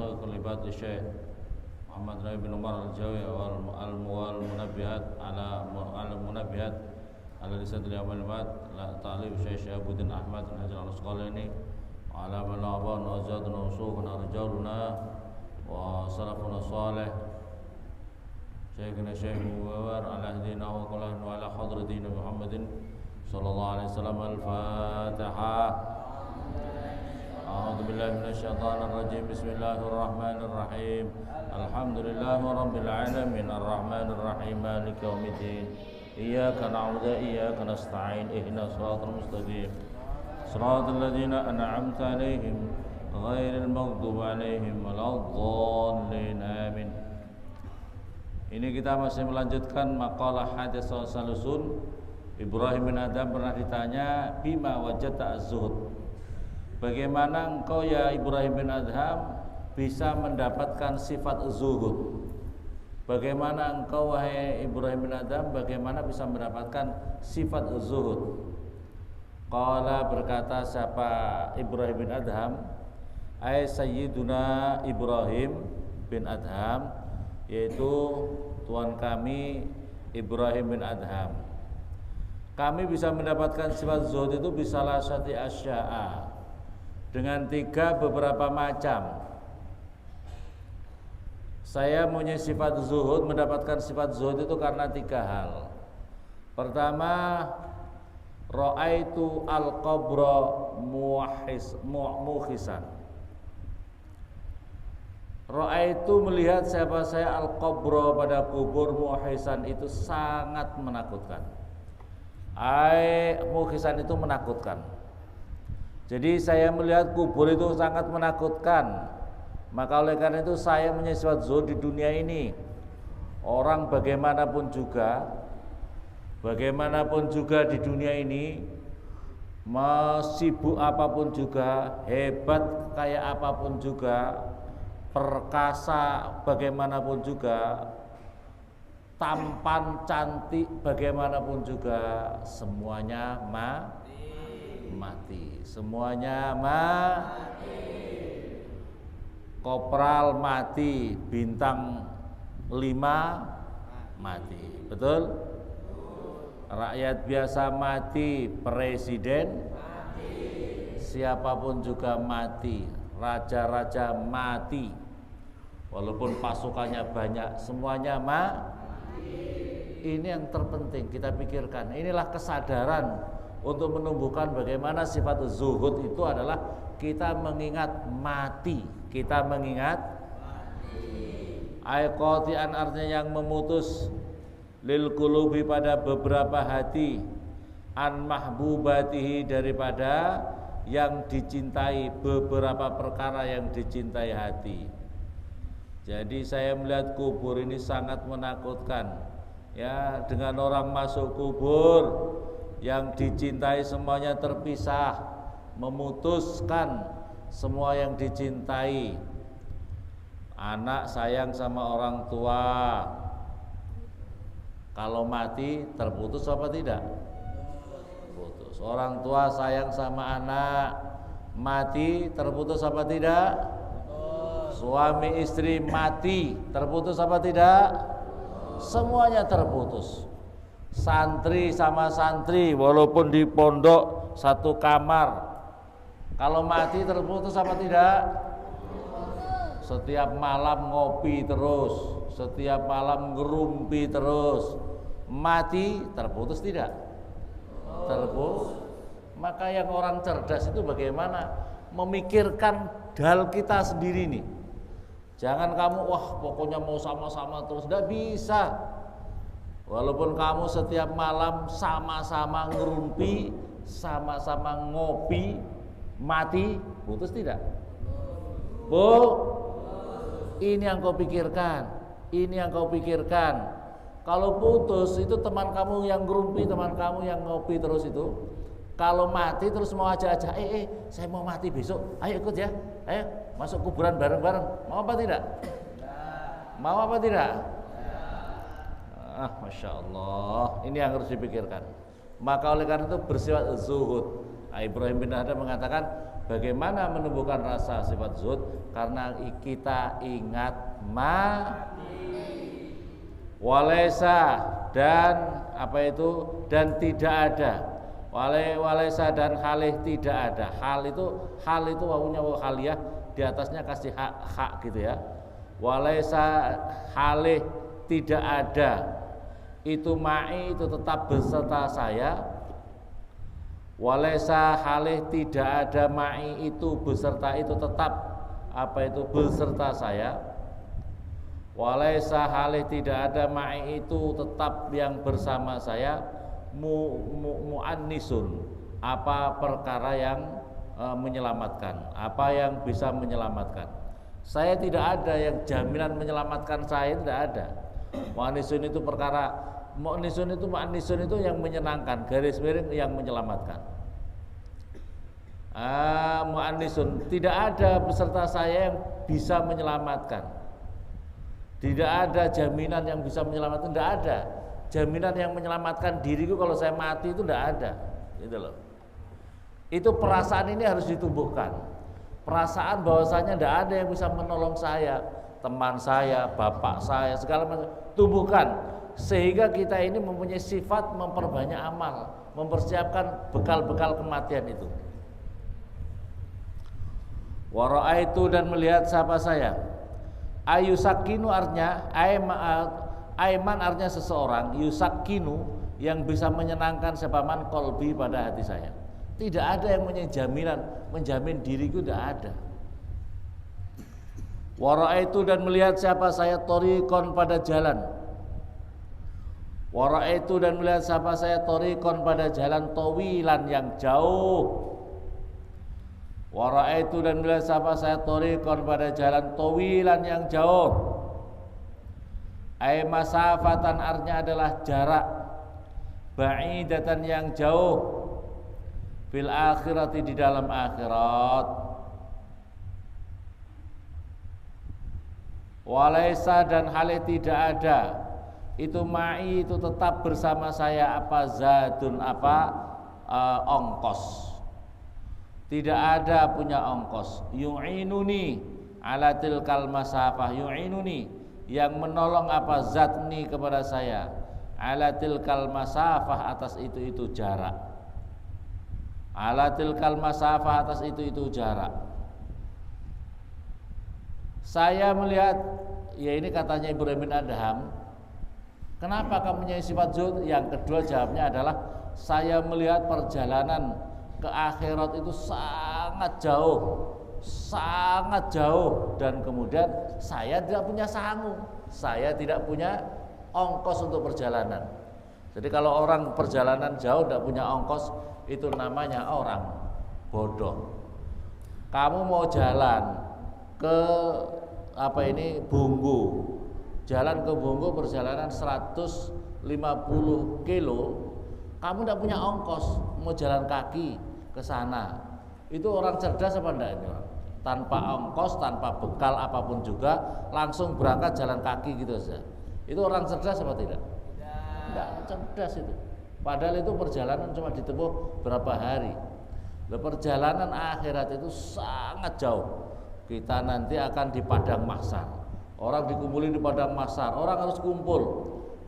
masail kulibat Syekh Muhammad Nabi bin Umar Al-Jawi al-munabbihat ala lisan al-amal la ta'lif Syekh Syahabuddin Ahmad bin Hajar Al-Asqalani wa ala man abana wa zadna usuhuna rijaluna wa salafuna salih Syekhina Syekh Muwawar ala hadina wa qala wa ala hadratina Muhammadin sallallahu alaihi wasallam. Al-Fatihah. A'udzu billahi minasyaitonir rajim. Bismillahirrahmanirrahim. Alhamdulillahi rabbil alamin arrahmanir rahim maliki yaumiddin. Iyyaka na'budu wa iyyaka nasta'in. Ihdinas siratal mustaqim. Siratal ladzina an'amta 'alaihim ghairil maghdubi 'alaihim waladdallin. Amin. Ini kita masih melanjutkan maqalah hadis salasun. Ibrahim bin Adham pernah ditanya, bima wajadta az-zuhud. Bagaimana engkau ya Ibrahim bin Adham bisa mendapatkan sifat zuhud? Bagaimana engkau wahai Ibrahim bin Adham bagaimana bisa mendapatkan sifat zuhud? Qala, berkata siapa Ibrahim bin Adham, ay sayyiduna Ibrahim bin Adham, yaitu Tuhan kami Ibrahim bin Adham. Kami bisa mendapatkan sifat zuhud itu bisalah sati asya'a, dengan tiga beberapa macam. Saya punya sifat zuhud, mendapatkan sifat zuhud itu karena tiga hal. Pertama, ra'aitu al-qabra muhisan. Ra'aitu, melihat siapa saya, al-qabra pada kubur, muhisan itu sangat menakutkan. Muhisan itu menakutkan. Jadi saya melihat kubur itu sangat menakutkan. Maka oleh karena itu saya punya sifat zuhud di dunia ini. Orang bagaimanapun juga di dunia ini, sibuk apapun juga, hebat kayak apapun juga, perkasa bagaimanapun juga, tampan cantik bagaimanapun juga, semuanya mati. Semuanya mati. Kopral mati, bintang 5 mati. Betul? Rakyat biasa mati, presiden mati, siapapun juga mati, raja-raja mati, walaupun pasukannya banyak, semuanya mati. Ini yang terpenting kita pikirkan. Inilah kesadaran untuk menumbuhkan bagaimana sifat zuhud itu adalah kita mengingat mati. Kita mengingat qati'an, artinya yang memutus, lil qulubi pada beberapa hati, an mahbubatihi daripada yang dicintai, beberapa perkara yang dicintai hati. Jadi saya melihat kubur ini sangat menakutkan. Ya, dengan orang masuk kubur yang dicintai semuanya terpisah, memutuskan semua yang dicintai. Anak sayang sama orang tua, kalau mati terputus apa tidak? Putus. Orang tua sayang sama anak, mati terputus apa tidak? Suami istri mati terputus apa tidak? Semuanya terputus. Santri sama santri walaupun di pondok satu kamar, kalau mati terputus apa tidak? Setiap malam ngopi terus, setiap malam ngerumpi terus, mati terputus tidak? Terputus. Maka yang orang cerdas itu bagaimana memikirkan hal kita sendiri nih. Jangan kamu pokoknya mau sama-sama terus, tidak bisa. Walaupun kamu setiap malam sama-sama ngerumpi, sama-sama ngopi, mati putus tidak? Ini yang kau pikirkan. Ini yang kau pikirkan. Kalau putus itu teman kamu yang ngerumpi, teman kamu yang ngopi terus itu, kalau mati terus mau ajak-ajak, saya mau mati besok, ayo ikut ya, ayo masuk kuburan bareng-bareng, mau apa tidak? Mau apa tidak? Masya Allah, ini yang harus dipikirkan. Maka oleh karena itu bersifat zuhud. Ibrahim bin Adham mengatakan, Bagaimana menumbuhkan rasa sifat zuhud? Karena kita ingat walaisa dan apa itu, dan tidak ada. Walaisa dan halih tidak ada. Hal itu wawunya waw haliyah, di atasnya kasih hak gitu ya. Walaisa halih tidak ada, itu ma'i itu tetap beserta saya. Walaisa halih tidak ada ma'i itu beserta itu tetap apa itu beserta saya. Walaisa halih tidak ada ma'i itu tetap yang bersama saya. Mu'annisun, apa perkara yang menyelamatkan, apa yang bisa menyelamatkan. Saya tidak ada yang jaminan menyelamatkan saya, tidak ada. Mu'annisun itu perkara, mu'annisun itu yang menyenangkan, garis miring yang menyelamatkan. Mu'annisun, tidak ada beserta saya yang bisa menyelamatkan. Tidak ada jaminan yang bisa menyelamatkan, tidak ada. Jaminan yang menyelamatkan diriku kalau saya mati itu tidak ada, gitu loh. Itu perasaan ini harus ditumbuhkan. Perasaan bahwasanya tidak ada yang bisa menolong saya, teman saya, bapak saya, segala macam. Tumbuhkan sehingga kita ini mempunyai sifat memperbanyak amal, mempersiapkan bekal-bekal kematian itu. Wara'aitu dan melihat siapa saya. Ayusakinu artinya Aiman artinya seseorang, yusakkinu yang bisa menyenangkan sepaman kolbi pada hati saya. Tidak ada yang punya jaminan, menjamin diriku, tidak ada. Wara'aitu dan melihat siapa saya torikon pada jalan. Wara'aitu dan melihat siapa saya torikon pada jalan tawilan yang jauh. Wara'aitu dan melihat siapa saya torikon pada jalan tawilan yang jauh. Ai masafatan artinya adalah jarak, ba'idatan yang jauh, fil akhirati di dalam akhirat. Walaisa dan halih tidak ada, itu ma'i itu tetap bersama saya apa zadun apa ongkos. Tidak ada punya ongkos. Yu'inuni ala tilkal masafah, yu'inuni yang menolong apa zatni kepada saya ala tilkal masafah atas itu jarak, ala tilkal masafah atas itu jarak. Saya melihat, ya ini katanya Ibrahim bin Adham, kenapa kamu punya sifat zuhud? Yang kedua jawabnya adalah saya melihat perjalanan ke akhirat itu sangat jauh dan kemudian saya tidak punya sangu, saya tidak punya ongkos untuk perjalanan. Jadi kalau orang perjalanan jauh tidak punya ongkos, itu namanya orang bodoh. Kamu mau jalan ke Bunggu, jalan ke Bunggu perjalanan 150 kilo, kamu tidak punya ongkos, mau jalan kaki ke sana. Itu orang cerdas apa enggak ini orang? Tanpa ongkos, tanpa bekal apapun juga, langsung berangkat jalan kaki gitu saja. Itu orang cerdas apa tidak? Tidak cerdas itu. Padahal itu perjalanan cuma ditempuh berapa hari. Perjalanan akhirat itu sangat jauh. Kita nanti akan di padang mahsyar. Orang dikumpulin di padang mahsyar. Orang harus kumpul.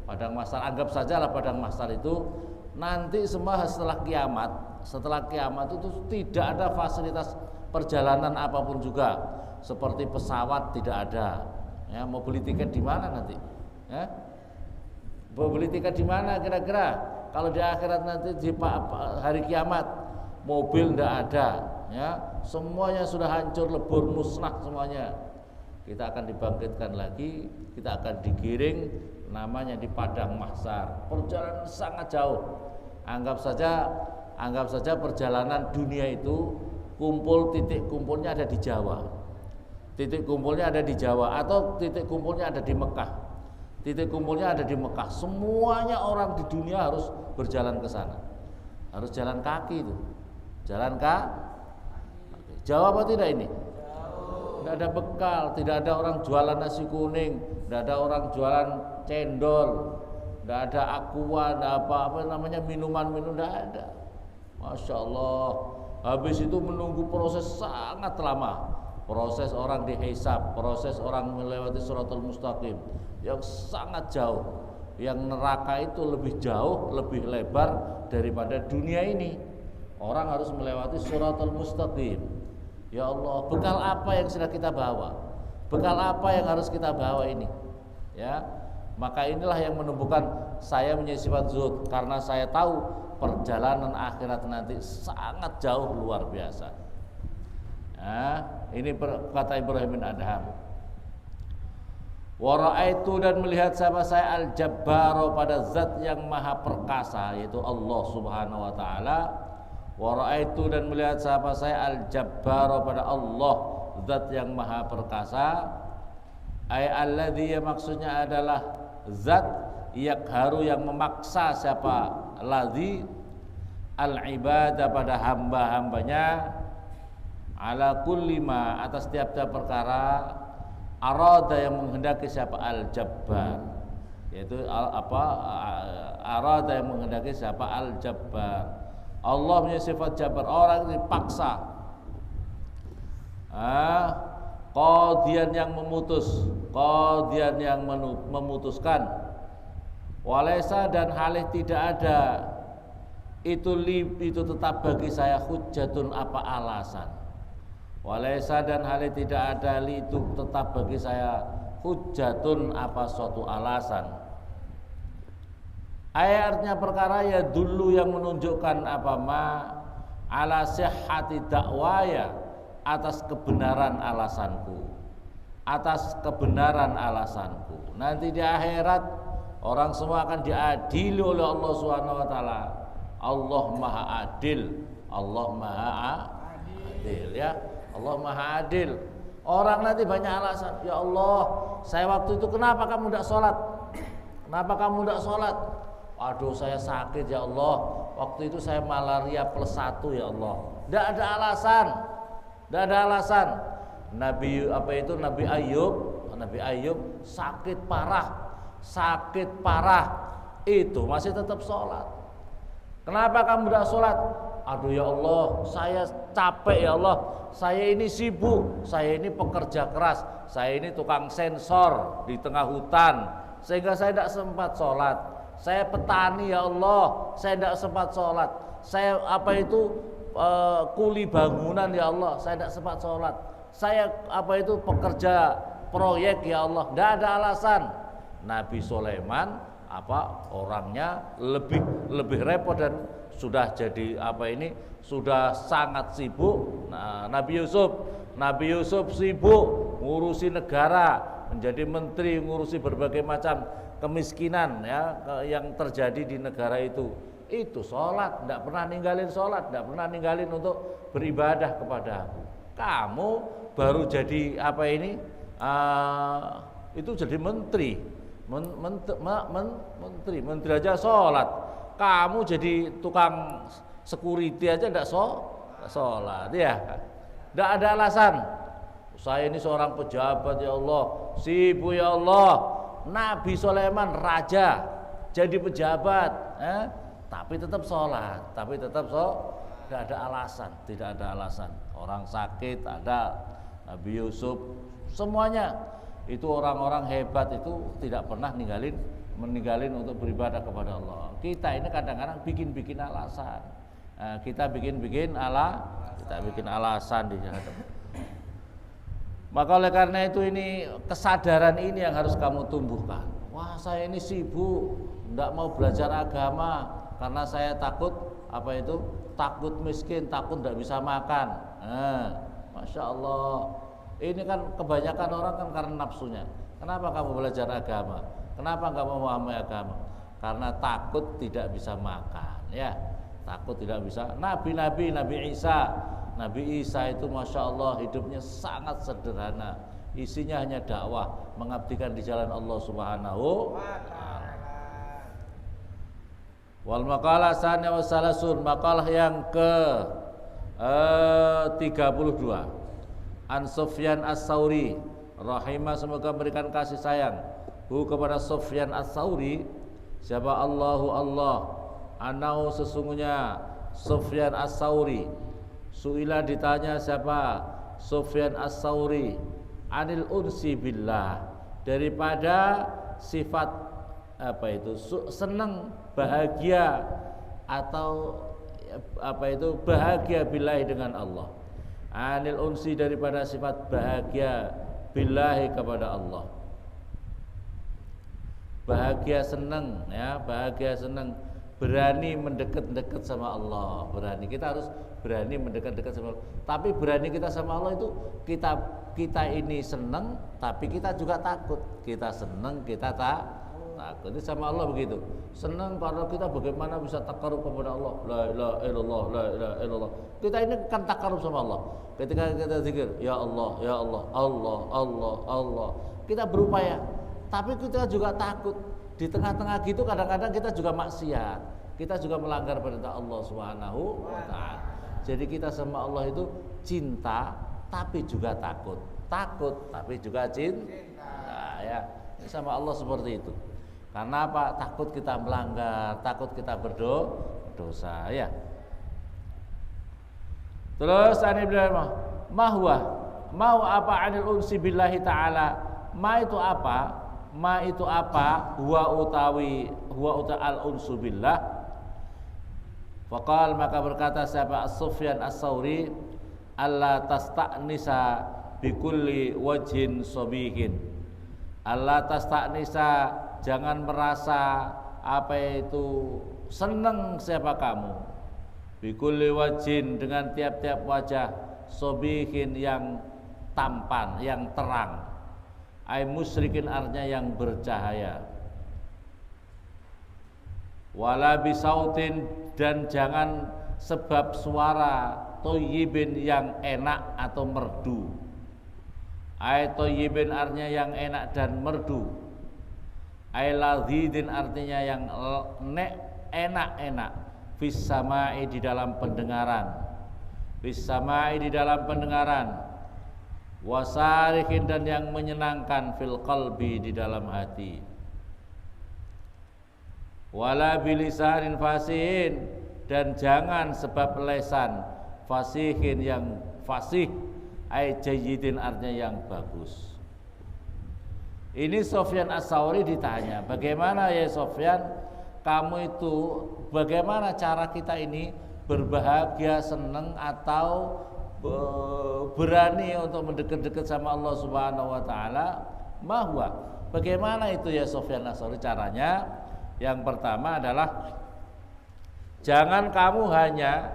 Padang mahsyar, anggap sajalah padang mahsyar itu nanti semua setelah kiamat. Setelah kiamat itu tidak ada fasilitas perjalanan apapun juga, seperti pesawat tidak ada. Ya, mau beli tiket di mana nanti? Ya, mau beli tiket di mana kira-kira? Kalau di akhirat nanti di hari kiamat, mobil tidak ada. Ya, semuanya sudah hancur lebur musnah semuanya. Kita akan dibangkitkan lagi, kita akan digiring, namanya di padang mahsyar. Perjalanan sangat jauh. Anggap saja perjalanan dunia itu titik kumpulnya ada di Jawa. Titik kumpulnya ada di Jawa atau titik kumpulnya ada di Mekah. Titik kumpulnya ada di Mekah. Semuanya orang di dunia harus berjalan ke sana. Harus jalan kaki itu. Jalan kaki. Jauh apa tidak ini? Tidak ada bekal, tidak ada orang jualan nasi kuning, tidak ada orang jualan cendol, tidak ada aqua, tidak apa namanya minuman, tidak ada. Masya Allah, Habis itu menunggu proses sangat lama. Proses orang dihisab, proses orang melewati Shiratal Mustaqim yang sangat jauh. Yang neraka itu lebih jauh, lebih lebar daripada dunia ini. Orang harus melewati Shiratal Mustaqim. Ya Allah, bekal apa yang sudah kita bawa? Bekal apa yang harus kita bawa ini? Ya, maka inilah yang menumbuhkan saya menjadi sifat zuhud, karena saya tahu perjalanan akhirat nanti sangat jauh luar biasa. Ya, ini kata Ibrahim bin Adham. Wa ra'aitu, dan melihat siapa saya al-Jabbar, pada zat yang maha perkasa, yaitu Allah Subhanahu wa taala. Wa ra'aitu, dan melihat siapa saya al-Jabbar, pada Allah zat yang maha perkasa. Ay alladzi, maksudnya adalah zat yakharu, yang memaksa siapa ladzi al-ibadah, pada hamba-hambanya, ala kulli ma, atas tiap-tiap perkara, arada, yang menghendaki siapa al-Jabbar, yaitu arada, yang menghendaki siapa al-Jabbar. Allah punya sifat Jabbar, orang dipaksa. Qadian, yang memutus, qadian, yang memutuskan. Walaysa, dan halih tidak ada itu tetap bagi saya hujjatun, apa alasan. Walaysa, dan halih tidak ada itu tetap bagi saya hujjatun, apa suatu alasan. Artinya perkara ya dulu, yang menunjukkan apa ala sihhati dakwaya, atas kebenaran alasanku, atas kebenaran alasanku. Nanti di akhirat orang semua akan diadili oleh Allah Subhanahu wa taala. Allah Maha Adil. Allah Maha Adil, ya. Allah Maha Adil. Orang nanti banyak alasan. Ya Allah, saya waktu itu kenapa kamu tidak sholat? Kenapa kamu tidak sholat? Aduh, saya sakit ya Allah. Waktu itu saya malaria +1 ya Allah. Tidak ada alasan. Tidak ada alasan. Nabi Ayub sakit parah, itu masih tetap sholat. Kenapa kamu tidak sholat? Aduh ya Allah, saya capek ya Allah. Saya ini sibuk, saya ini pekerja keras, saya ini tukang sensor di tengah hutan, sehingga saya tidak sempat sholat. Saya petani ya Allah, saya tidak sempat sholat. Saya kuli bangunan ya Allah, saya tidak sempat sholat. Saya pekerja proyek ya Allah, tidak ada alasan. Nabi Sulaiman orangnya lebih repot, dan sudah jadi sudah sangat sibuk. Nah, Nabi Yusuf sibuk ngurusi negara, menjadi menteri, ngurusi berbagai macam kemiskinan ya yang terjadi di negara itu sholat, tidak pernah ninggalin sholat, tidak pernah ninggalin untuk beribadah kepada aku. Kamu baru jadi itu jadi menteri aja sholat, kamu jadi tukang security aja tidak sholat, ya. Tidak ada alasan. Saya ini seorang pejabat ya Allah, sibuk ya Allah. Nabi Sulaiman raja, jadi pejabat, tapi tetap sholat, tidak ada alasan. Orang sakit ada, Nabi Yusuf, semuanya itu orang-orang hebat itu tidak pernah meninggalin untuk beribadah kepada Allah. Kita ini kadang-kadang bikin alasan, kita bikin alasan di jalan. Maka oleh karena itu ini kesadaran ini yang harus kamu tumbuhkan. Wah, saya ini sibuk, tidak mau belajar agama karena saya takut takut miskin, takut tidak bisa makan. Masya Allah. Ini kan kebanyakan orang kan karena nafsunya. Kenapa kamu belajar agama? Kenapa nggak mau memahami agama? Karena takut tidak bisa makan, ya. Takut tidak bisa. Nabi Isa itu Masya Allah hidupnya sangat sederhana. Isinya hanya dakwah, mengabdikan di jalan Allah Subhanahu wa ta'ala. Wal maqalah tsaniya wa salasun, maqalah yang ke 32. An Sufyan As-Tsauri rahimah, semoga berikan kasih sayang kepada Sufyan As-Tsauri. Siapa? Allah. Anau, sesungguhnya Sufyan As-Tsauri Su'ila ditanya siapa? Sufyan As-Tsauri anil unsi billah, daripada sifat apa itu? Senang, bahagia atau apa itu? Bahagia billahi dengan Allah. Anil unsi daripada sifat bahagia billahi kepada Allah. Bahagia senang ya, bahagia senang, berani mendekat-dekat sama Allah, berani. Kita harus berani mendekat-dekat sama Allah. Tapi berani kita sama Allah itu kita ini senang, tapi kita juga takut. Kita senang, kita takut. Itu sama Allah begitu. Senang karena kita bagaimana bisa takarub kepada Allah. La ilaha illallah, la ilaha illallah. Kita ini kan takarub sama Allah. Ketika kita zikir, ya Allah, ya Allah, Allah, Allah, Allah. Kita berupaya, tapi kita juga takut. Di tengah-tengah gitu kadang-kadang kita juga maksiat. Kita juga melanggar perintah Allah Subhanahu wa taala. Jadi kita sama Allah itu cinta tapi juga takut. Takut tapi juga cinta. Nah, ya, sama Allah seperti itu. Karena apa? Takut kita melanggar, takut kita berdosa, ya. Terus ani bilang mau apa anil unsi billahi taala? Ma itu apa? Ma itu apa? Huwa al unsu billah. Faqal, maka berkata siapa? Sufyan As-Tsauri, alla tasta'nisa bikulli wajhin sabihin. Alla tasta'nisa, jangan merasa apa itu senang siapa kamu. Bikulli wajhin, dengan tiap-tiap wajah, sabihin yang tampan, yang terang. Ai musyrikin, artinya yang bercahaya. Wala bisautin, dan jangan sebab suara thayyibin yang enak atau merdu. Ai thayyibin artinya yang enak dan merdu. Ai ladzidin artinya yang enak-enak. Fis samai, di dalam pendengaran. Fis samai, di dalam pendengaran. Wasarihin, dan yang menyenangkan. Fil qalbi, di dalam hati. Wala bilisanin fasihin, dan jangan sebab lesan fasihin yang fasih. Ai jayyidin artinya yang bagus. Ini Sufyan As-Tsauri ditanya, bagaimana ya Sufyan, kamu itu bagaimana cara kita ini berbahagia, senang atau berani untuk mendekat-dekat sama Allah Subhanahu wa taala? Mahwa, bagaimana itu ya Sufyan As-Tsauri caranya? Yang pertama adalah jangan kamu hanya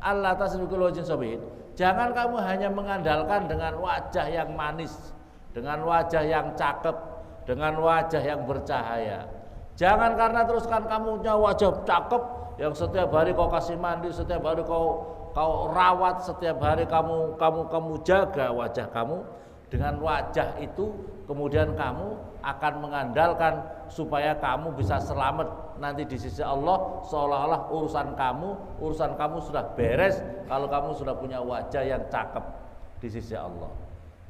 Allah tasbikul wajhin sabihin. Jangan kamu hanya mengandalkan dengan wajah yang manis, dengan wajah yang cakep, dengan wajah yang bercahaya. Jangan karena teruskan kamu punya wajah cakep yang setiap hari kau kasih mandi, setiap hari kau rawat, setiap hari kamu jaga wajah kamu. Dengan wajah itu kemudian kamu akan mengandalkan supaya kamu bisa selamat nanti di sisi Allah, seolah-olah urusan kamu sudah beres kalau kamu sudah punya wajah yang cakep di sisi Allah.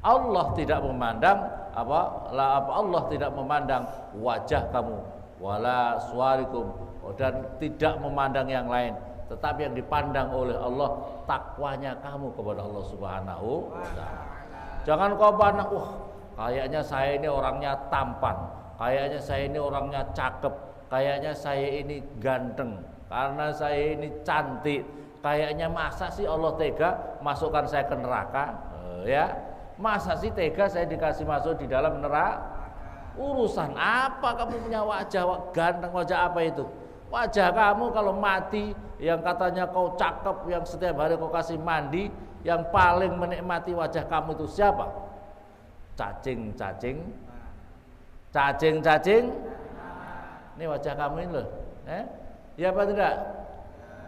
Allah tidak memandang Allah tidak memandang wajah kamu wala suwarikum, dan tidak memandang yang lain, tetapi yang dipandang oleh Allah takwanya kamu kepada Allah Subhanahu wa taala. Jangan kau pandang, kayaknya saya ini orangnya tampan, kayaknya saya ini orangnya cakep, kayaknya saya ini ganteng, karena saya ini cantik, kayaknya masa sih Allah tega masukkan saya ke neraka? Ya, masa sih tega saya dikasih masuk di dalam neraka? Urusan apa kamu punya wajah ganteng, wajah apa itu? Wajah kamu kalau mati, yang katanya kau cakep, yang setiap hari kau kasih mandi, yang paling menikmati wajah kamu itu siapa? Cacing. Ini wajah kamu ini loh. Ya apa tidak?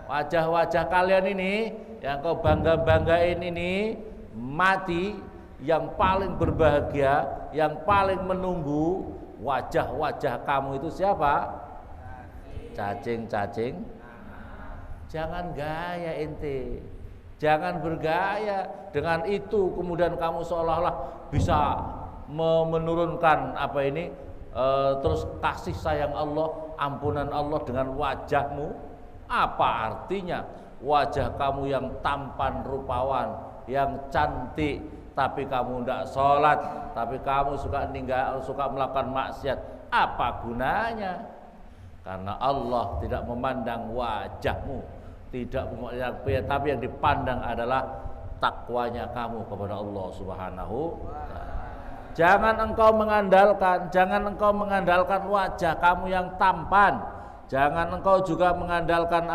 Wajah-wajah kalian ini yang kau bangga-banggain ini mati, yang paling berbahagia, yang paling menunggu wajah-wajah kamu itu siapa? Cacing. Jangan gaya ente. Jangan bergaya dengan itu kemudian kamu seolah-olah bisa menurunkan terus kasih sayang Allah, ampunan Allah dengan wajahmu. Apa artinya wajah kamu yang tampan rupawan, yang cantik, tapi kamu tidak sholat, tapi kamu suka melakukan maksiat? Apa gunanya? Karena Allah tidak memandang wajahmu, tidak memandang, tapi yang dipandang adalah takwanya kamu kepada Allah Subhanahu wa ta'ala. Jangan engkau mengandalkan wajah kamu yang tampan. Jangan engkau juga mengandalkan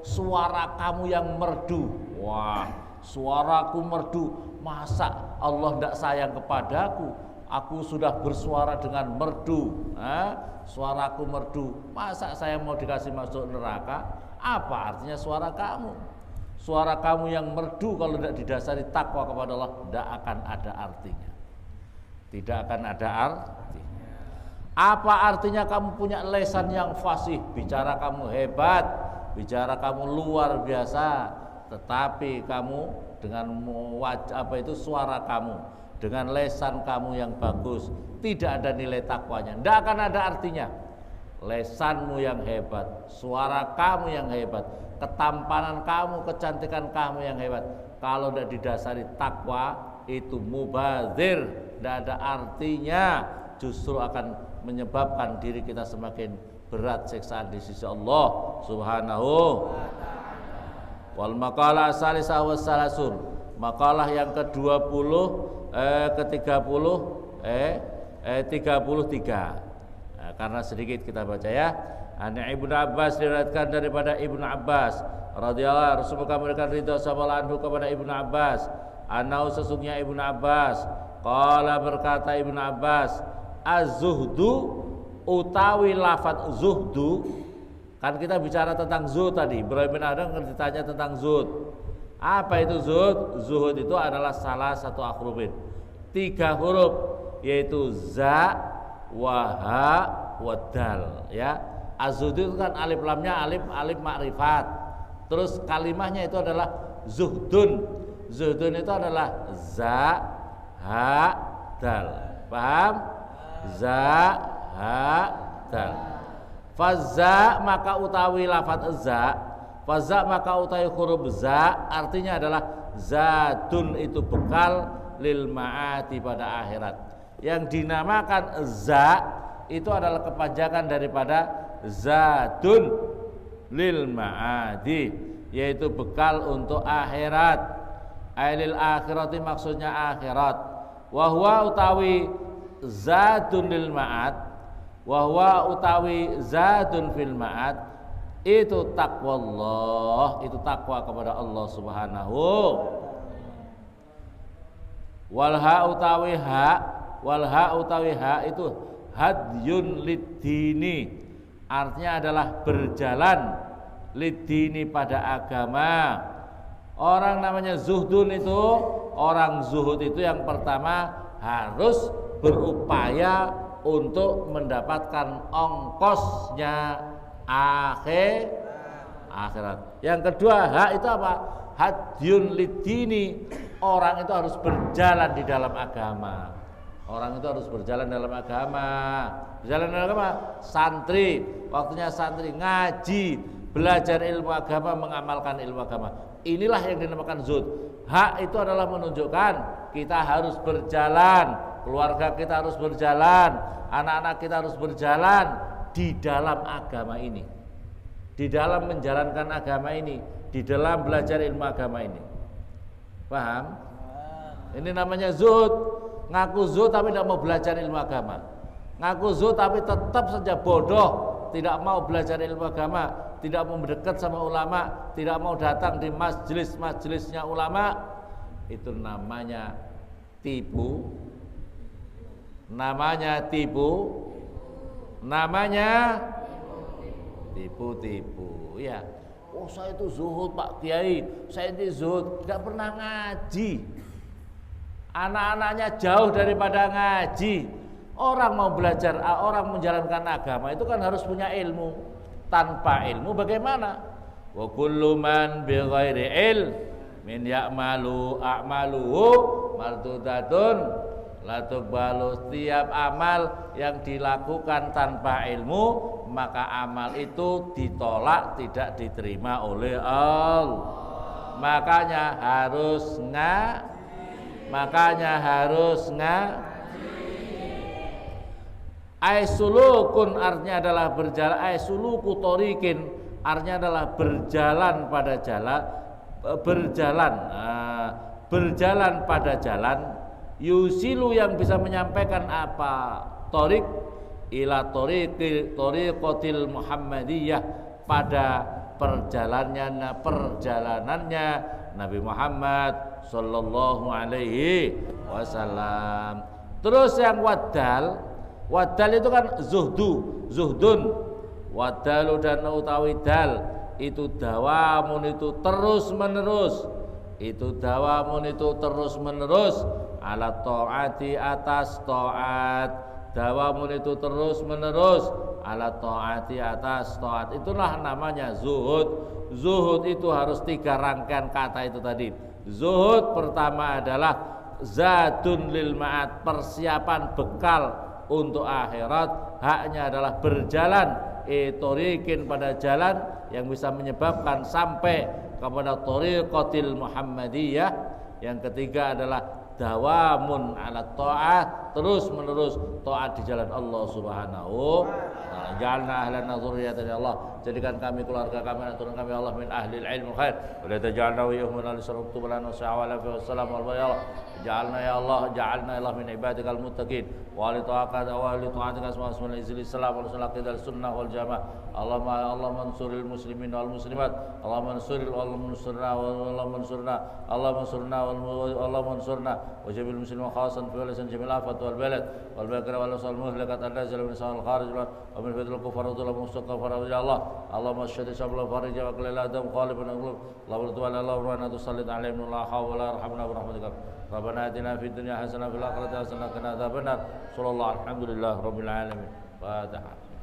suara kamu yang merdu. Wah, suaraku merdu, masa Allah tidak sayang kepadaku? Aku sudah bersuara dengan merdu. Suaraku merdu, masa saya mau dikasih masuk neraka? Apa artinya suara kamu? Suara kamu yang merdu kalau tidak didasari takwa kepada Allah, tidak akan ada artinya. Tidak akan ada artinya. Apa artinya kamu punya lisan yang fasih, bicara kamu hebat, bicara kamu luar biasa, tetapi kamu dengan suara kamu, dengan lisan kamu yang bagus, tidak ada nilai takwanya, tidak akan ada artinya. Lesanmu yang hebat, suara kamu yang hebat, ketampanan kamu, kecantikan kamu yang hebat, kalau tidak didasari takwa, itu mubazir, tidak ada artinya, justru akan menyebabkan diri kita semakin berat siksaan di sisi Allah Subhanahu. Wal maqalah salisah was salasun, makalah yang ke-20 33. Karena sedikit kita baca ya. An Ibnu Abbas, diriwayatkan daripada Ibnu Abbas radhiyallahu anhu, semoga memberikan ridha sama anhu kepada Ibnu Abbas, anau sesungguhnya Ibnu Abbas qala, berkata Ibnu Abbas, az-zuhdu utawi lafaz zuhdu, kan kita bicara tentang zuhud tadi, Ibrahim bin Adam ditanya tentang zuhud. Apa itu zuhud? Zuhud itu adalah salah satu akrubin, 3 huruf, yaitu za, waha, wadal, ya. Az-zuhud itu kan alif lamnya alif makrifat. Terus kalimahnya itu adalah zuhdun. Zuhdun itu adalah za, ha, dal. Paham? Za, ha, dal. Fazza, maka utawi lafaz za, fazza maka utawi huruf za, artinya adalah zadun, itu bekal lil ma'ati, pada akhirat. Yang dinamakan za itu adalah kepanjangan daripada zadun lil ma'adi, yaitu bekal untuk akhirat. Ailil akhirati, maksudnya akhirat. Wahwa utawi zadun lil ma'ad, wahwa utawi zadun fil ma'ad, itu taqwallah, itu takwa kepada Allah Subhanahu. Walha utawi ha, walha utawi ha itu hadyun lidini, artinya adalah berjalan, lidini pada agama. Orang namanya zuhdun itu, orang zuhud itu yang pertama harus berupaya untuk mendapatkan ongkosnya akhirat. Yang kedua, ha itu apa? Hadyun lidini, orang itu harus berjalan di dalam agama. Orang itu harus berjalan dalam agama. Berjalan dalam agama, santri, waktunya santri ngaji, belajar ilmu agama, mengamalkan ilmu agama. Inilah yang dinamakan zuhud. Hak itu adalah menunjukkan kita harus berjalan, keluarga kita harus berjalan, anak-anak kita harus berjalan di dalam agama ini, di dalam menjalankan agama ini, di dalam belajar ilmu agama ini. Paham? Ini namanya zuhud. Ngaku zuhud tapi tidak mau belajar ilmu agama. Ngaku zuhud tapi tetap saja bodoh, tidak mau belajar ilmu agama, tidak mau mendekat sama ulama, tidak mau datang di majelis-majelisnya ulama. Itu namanya tipu. Namanya tipu. Namanya tipu-tipu, ya. Oh, saya itu zuhud Pak Kiai, saya itu zuhud, tidak pernah ngaji. Anak-anaknya jauh daripada ngaji. Orang mau belajar, orang menjalankan agama itu kan harus punya ilmu. Tanpa ilmu bagaimana? Wa kullu man bi ghairi ilm min ya'malu a'maluhu mardudatun la tuqbalu. Setiap amal yang dilakukan tanpa ilmu, maka amal itu ditolak, tidak diterima oleh Allah. Makanya harus aisulukun artinya adalah berjalan, aisuluku torikin artinya adalah berjalan pada jalan, berjalan pada jalan, yusilu yang bisa menyampaikan apa? Torik ila toriqatil Muhammadiyah, pada perjalanannya Nabi Muhammad sallallahu alaihi wasallam. Terus yang wadal itu kan zuhdun. Wadalu dan utawi dal itu dawamun, itu terus menerus, ala taati atas taat. Dawamun itu terus menerus, ala taati atas taat. Itulah namanya zuhud. Zuhud itu harus 3 rangkaian kata itu tadi. Zuhud pertama adalah zadun lil ma'ad, persiapan bekal untuk akhirat. Haknya adalah berjalan, torikin pada jalan yang bisa menyebabkan sampai kepada toriqatil Muhammadiyah. Yang ketiga adalah dawamun ala ta'ah, terus menerus taat di jalan Allah Subhanahu wa ta'ala. Ja'alna ahlan dzurriyyatan ya Allah, jadikan kami, keluarga kami, anak turun kami Allah min ahli ilmu khair, wa la taj'alna wa iyyahum min al-sarqtu balana sa'ala fi wassalam wal bayal. Ja'alna ya Allah min ibadikal muttaqin wa li ta'atika wa li ta'atika asma'ul izil salam wa salaqidal sunnah wal jamaah. Allahumma ansuril muslimin wal muslimat, Allahumma ansuril wal munsurna Allahumma ansurna wa jabil muslimin khasan fi walasan jamil afat wal balad wal bakra wal sal muhlakat an-nazil min sal kharij wa min fadl kufar wa mustaqaf ya Allah. Allahumma shadid sabla farij wa qul la dam qalibun qulub la tuwala la urana tusallit alaihim la hawla arhamna bi rahmatika. Rabbana atina fid dunya hasanah wa fil akhirati hasanah wa qina adzabannar. Sallallahu alhamdulillah rabbil alamin. Fatihah.